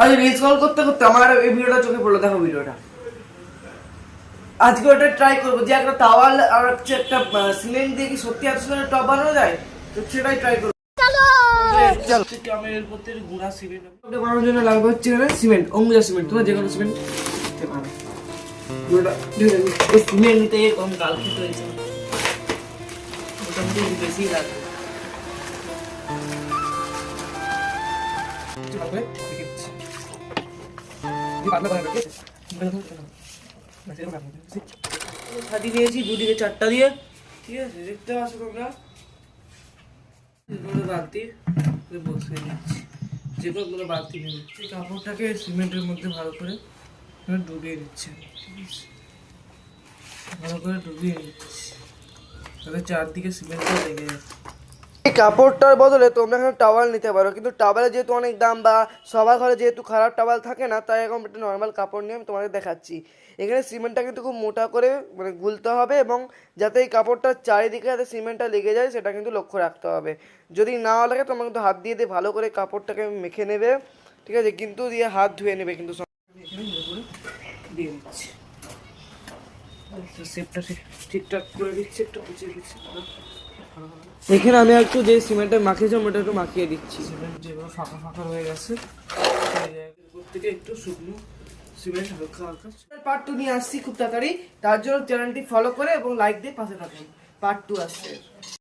আজ reels call করতে করতে আমার এই ভিডিওটা চোখে পড়লো, দেখো ভিডিওটা। আজকে ওটা ট্রাই করবো যে একটা তাওয়াল আর হচ্ছে একটা সিমেন্ট দিয়ে কি সত্যি এত সুন্দর টপ বানানো যায়, তো সেটাই ট্রাই করবো। ক্যামেরার প্রতি গুঁড়া সিমেন্ট বানানোর জন্য লাগবে হচ্ছে সিমেন্ট, অম্বুজা সিমেন্ট, তোমরা যে কোনো সিমেন্ট দিতে পারো। সিমেন্ট নিতে কম কাল খেতে হয়েছে, মোটামুটি বেশি লাগবে। ছাদি দিয়েছি দুদিকে চারটা দিয়ে, ঠিক আছে, দেখতে পাচ্ছ তোমরা। বালতি বসে নিচ্ছি, যে কোনো বালতি নিয়ে নিচ্ছি, কাপড়টাকে সিমেন্টের মধ্যে ভালো করে ডুবিয়ে নিচ্ছি, ঠিক আছে, ভালো করে ডুবিয়ে নিচ্ছি, তাহলে চারদিকে সিমেন্টটা লেগে যাচ্ছে। এই কাপড়টার বদলে তোমরা এখানে টাওয়াল নিতে পারো, কিন্তু টাওয়ালে যেহেতু অনেক দাম বা সবার ঘরে যেহেতু খারাপ টাওয়াল থাকে না, তাই এখন একটা নর্মাল কাপড় নিয়ে আমি তোমাদের দেখাচ্ছি। এখানে সিমেন্টটা কিন্তু খুব মোটা করে মানে গুলতে হবে, এবং যাতে এই কাপড়টার চারিদিকে যাতে সিমেন্টটা লেগে যায় সেটা কিন্তু লক্ষ্য রাখতে হবে। যদি না লাগে তোমরা কিন্তু হাত দিয়ে ভালো করে কাপড়টাকে মেখে নেবে, ঠিক আছে, কিন্তু দিয়ে হাত ধুয়ে নেবে, কিন্তু এখানে দিয়ে দিচ্ছি, শেপটা ঠিকঠাক করে দিচ্ছি, একটু কুচিয়ে দিচ্ছি। এখানে আমি একটু যে সিমেন্টটা মাখিয়েছিলাম ওটা একটু মাখিয়ে দিচ্ছি, সিমেন্ট যেগুলো ফাঁকা ফাঁকা হয়ে গেছে থেকে একটু শুকনো সিমেন্ট হালকা হালকা। পার্ট 2 নিয়ে আসছি খুব তাড়াতাড়ি, তার জন্য চ্যানেলটি ফলো করে এবং লাইক দিয়ে পাশে থাকুন। পার্ট 2 আসছে।